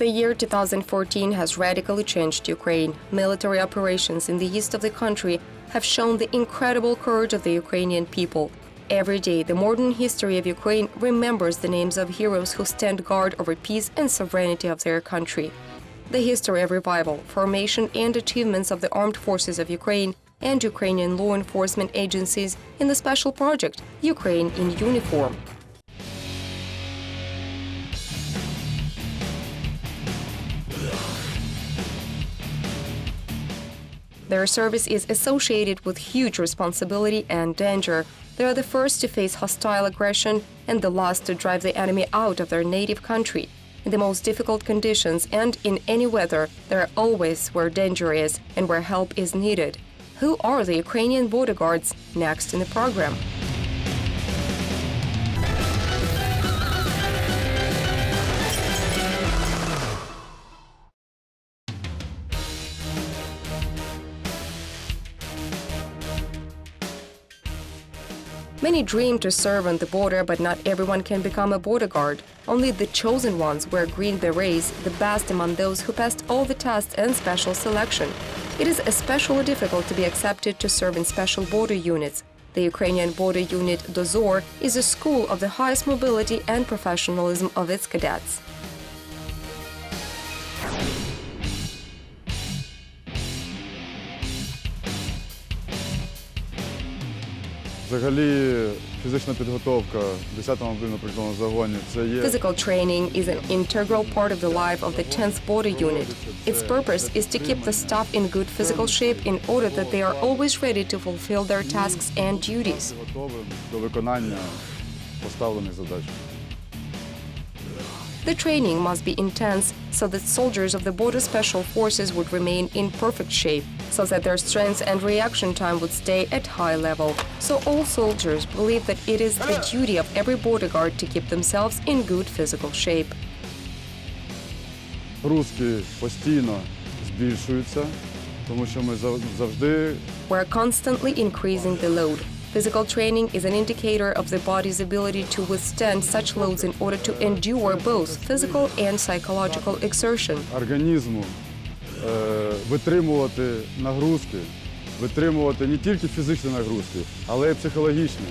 The year 2014 has radically changed Ukraine. Military operations in the east of the country have shown the incredible courage of the Ukrainian people. Every day, the modern history of Ukraine remembers the names of heroes who stand guard over peace and sovereignty of their country. The history of revival, formation and achievements of the armed forces of Ukraine and Ukrainian law enforcement agencies in the special project Ukraine in Uniform. Their service is associated with huge responsibility and danger. They are the first to face hostile aggression and the last to drive the enemy out of their native country. In the most difficult conditions and in any weather, they are always where danger is and where help is needed. Who are the Ukrainian border guards? Next in the program. Many dream to serve on the border, but not everyone can become a border guard. Only the chosen ones wear green berets, the best among those who passed all the tests and special selection. It is especially difficult to be accepted to serve in special border units. The Ukrainian border unit Dozor is a school of the highest mobility and professionalism of its cadets. Взагалі, фізична підготовка в 10-му мобільному прикордонному загоні – це є... Physical training is an integral part of the life of the 10th Border Unit. Its purpose is to keep the staff in good physical shape in order that they are always ready to fulfill their tasks and duties. Готовим до виконання поставлених задач. The training must be intense so that soldiers of the Border Special Forces would remain in perfect shape, so that their strength and reaction time would stay at high level. So all soldiers believe that it is the duty of every border guard to keep themselves in good physical shape. Грузки постійно збільшуються, тому що ми завжди... We're constantly increasing the load. Physical training is an indicator of the body's ability to withstand such loads in order to endure both physical and psychological exertion. Організму витримувати нагрузки, витримувати не тільки фізичні нагрузки, але й психологічні.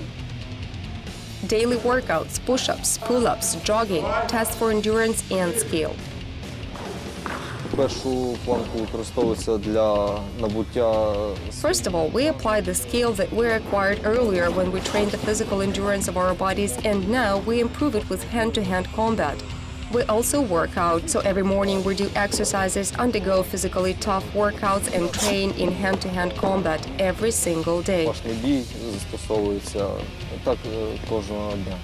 Daily workouts, push-ups, pull-ups, jogging, tests for endurance and skill. Першу планку використовується для набуття. First of all, we apply the skill that we acquired earlier when we trained the physical endurance of our bodies, and now we improve it with hand-to-hand combat. We also work out, so every morning we do exercises, undergo physically tough workouts, and train in hand-to-hand combat every single day. Рукопашний бій застосовується так кожного дня.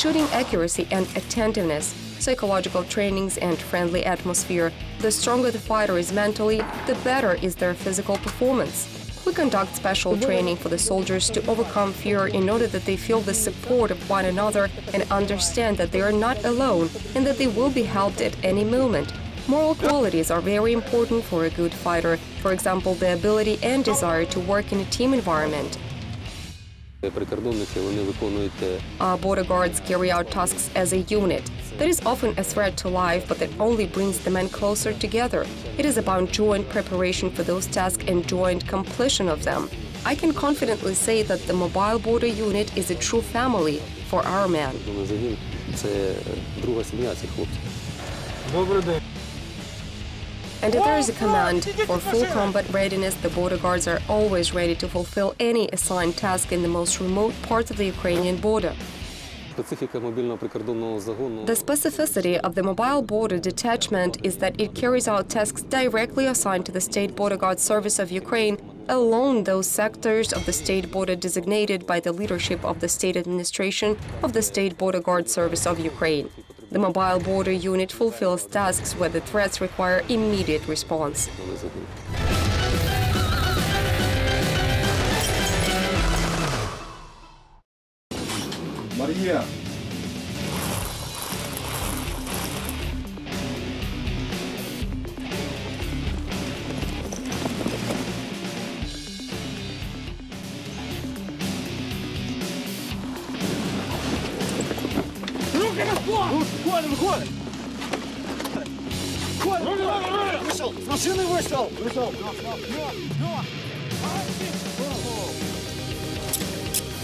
Shooting accuracy and attentiveness, psychological trainings and friendly atmosphere. The stronger the fighter is mentally, the better is their physical performance. We conduct special training for the soldiers to overcome fear in order that they feel the support of one another and understand that they are not alone and that they will be helped at any moment. Moral qualities are very important for a good fighter, for example, the ability and desire to work in a team environment. Our border guards carry out tasks as a unit. That is often a threat to life, but that only brings the men closer together. It is about joint preparation for those tasks and joint completion of them. I can confidently say that the mobile border unit is a true family for our men. And if there is a command for full combat readiness, the border guards are always ready to fulfill any assigned task in the most remote parts of the Ukrainian border. The specificity of the mobile border detachment is that it carries out tasks directly assigned to the State Border Guard Service of Ukraine along those sectors of the state border designated by the leadership of the state administration of the State Border Guard Service of Ukraine. The mobile border unit fulfills tasks where the threats require immediate response. Марія!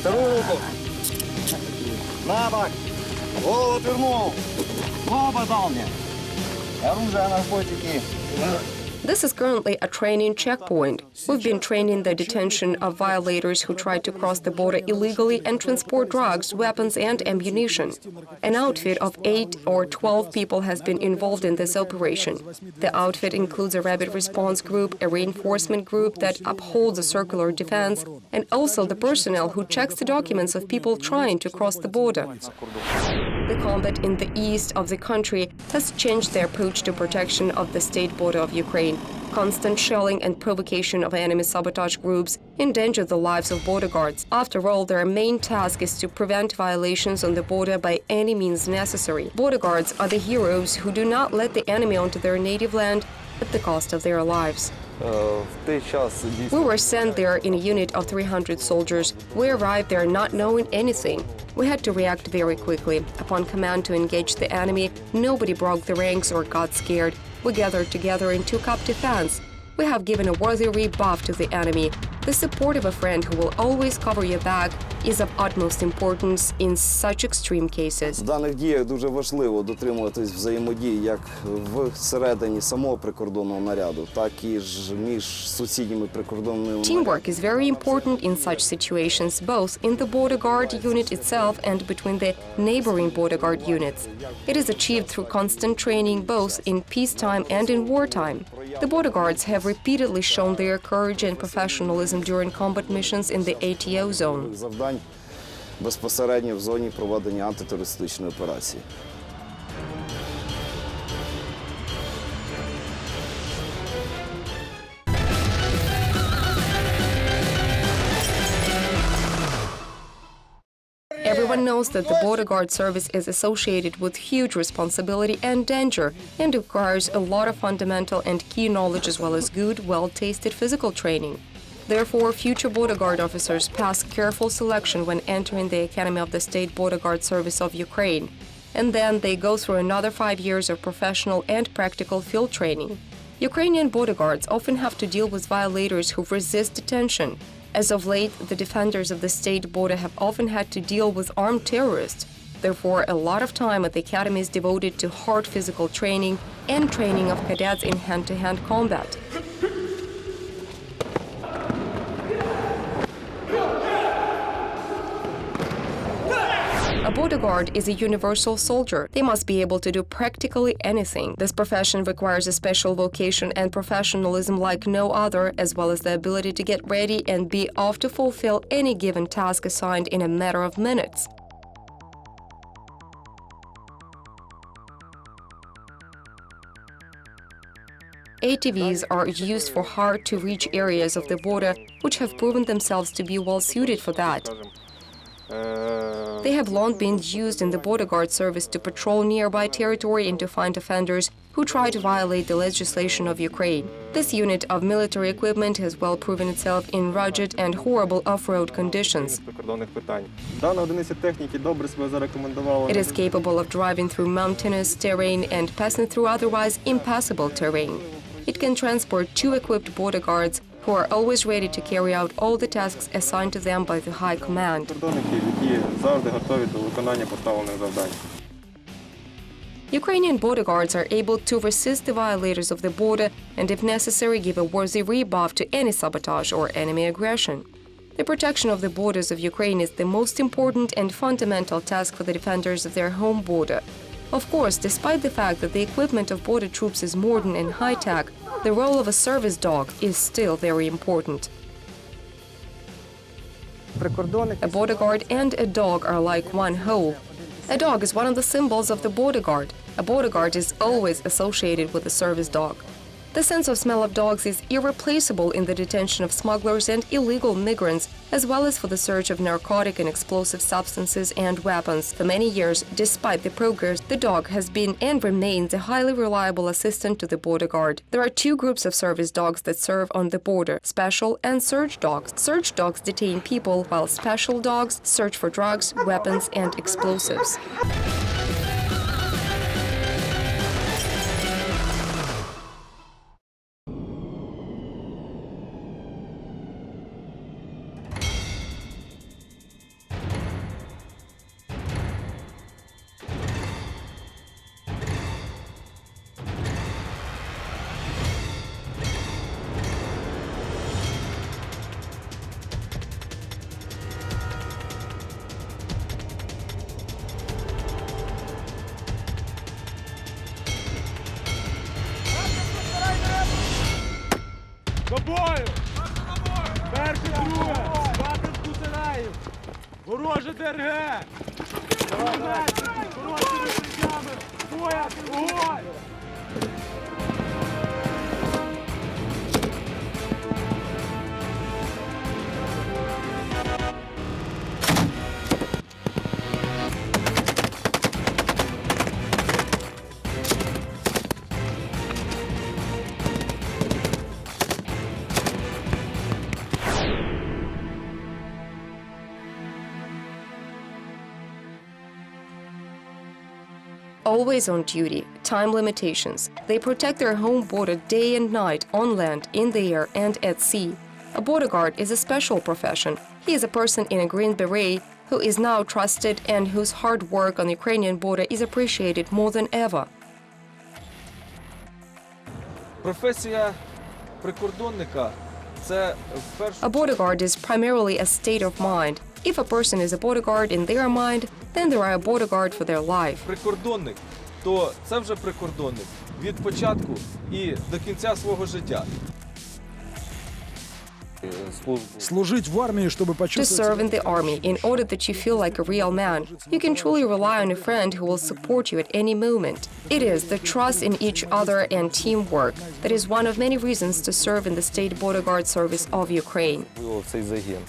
Вторую руку. На бок. Голову отвернул. Оба дал мне. Оружие, наркотики. This is currently a training checkpoint. We've been training the detention of violators who try to cross the border illegally and transport drugs, weapons, and ammunition. An outfit of 8 or 12 people has been involved in this operation. The outfit includes a rapid response group, a reinforcement group that upholds a circular defense, and also the personnel who checks the documents of people trying to cross the border. The combat in the east of the country has changed the approach to protection of the state border of Ukraine. Constant shelling and provocation of enemy sabotage groups endanger the lives of border guards. After all, their main task is to prevent violations on the border by any means necessary. Border guards are the heroes who do not let the enemy onto their native land at the cost of their lives. We were sent there in a unit of 300 soldiers. We arrived there not knowing anything. We had to react very quickly. Upon command to engage the enemy, nobody broke the ranks or got scared. We gathered together and took up defense. We have given a worthy rebuff to the enemy. The support of a friend who will always cover your back is of utmost importance in such extreme cases. В даних діях дуже важливо дотримуватись взаємодії як всередині самого прикордонного наряду, так і ж між сусідніми прикордонними. Teamwork is very important in such situations, both in the border guard unit itself and between the neighboring border guard units. It is achieved through constant training both in peacetime and in wartime. The border guards have repeatedly shown their courage and professionalism during combat missions in the ATO zone. Завдань безпосередньо в зоні проведення антитерористичної операції. Everyone knows that the border guard service is associated with huge responsibility and danger and requires a lot of fundamental and key knowledge as well as good, well-tasted physical training. Therefore, future border guard officers pass careful selection when entering the Academy of the State Border Guard Service of Ukraine. And then they go through another 5 years of professional and practical field training. Ukrainian border guards often have to deal with violators who resist detention. As of late, the defenders of the state border have often had to deal with armed terrorists. Therefore, a lot of time at the academy is devoted to hard physical training and training of cadets in hand-to-hand combat. A border guard is a universal soldier. They must be able to do practically anything. This profession requires a special vocation and professionalism like no other, as well as the ability to get ready and be off to fulfill any given task assigned in a matter of minutes. ATVs are used for hard-to-reach areas of the border, which have proven themselves to be well-suited for that. They have long been used in the border guard service to patrol nearby territory and to find offenders who try to violate the legislation of Ukraine. This unit of military equipment has well proven itself in rugged and horrible off-road conditions. It is capable of driving through mountainous terrain and passing through otherwise impassable terrain. It can transport 2 equipped border guards who are always ready to carry out all the tasks assigned to them by the High Command. Ukrainian border guards are able to resist the violators of the border and, if necessary, give a worthy rebuff to any sabotage or enemy aggression. The protection of the borders of Ukraine is the most important and fundamental task for the defenders of their home border. Of course, despite the fact that the equipment of border troops is modern and high-tech, the role of a service dog is still very important. A border guard and a dog are like one whole. A dog is one of the symbols of the border guard. A border guard is always associated with a service dog. The sense of smell of dogs is irreplaceable in the detention of smugglers and illegal migrants, as well as for the search of narcotic and explosive substances and weapons. For many years, despite the progress, the dog has been and remains a highly reliable assistant to the border guard. There are 2 groups of service dogs that serve on the border: special and search dogs. Search dogs detain people, while special dogs search for drugs, weapons, and explosives. бою! Перше, друге! Напрямку сараїв! Вороже ДРГ! Хорошими стрільцями! Боя! Огонь! Always on duty, time limitations. They protect their home border day and night, on land, in the air, and at sea. A border guard is a special profession. He is a person in a green beret who is now trusted and whose hard work on the Ukrainian border is appreciated more than ever. Професія прикордонника – це в першу A border guard is primarily a state of mind. If a person is a border guard in their mind, then they are a border guard for their life. прикордонник, то це вже прикордонник від початку і до кінця свого життя. Служить в армии, чтобы To почувствовать... serve in the army in order that you feel like a real man, you can truly rely on a friend who will support you at any moment. It is the trust in each other and teamwork that is one of many reasons to serve in the State Border Guard Service of Ukraine. Цей загін.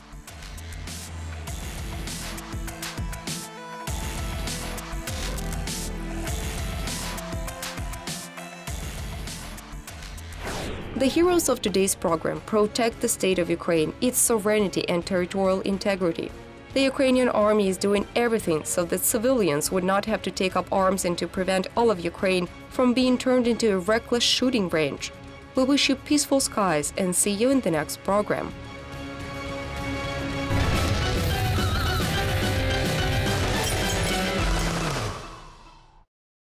The heroes of today's program protect the state of Ukraine, its sovereignty and territorial integrity. The Ukrainian army is doing everything so that civilians would not have to take up arms and to prevent all of Ukraine from being turned into a reckless shooting range. We wish you peaceful skies and see you in the next program.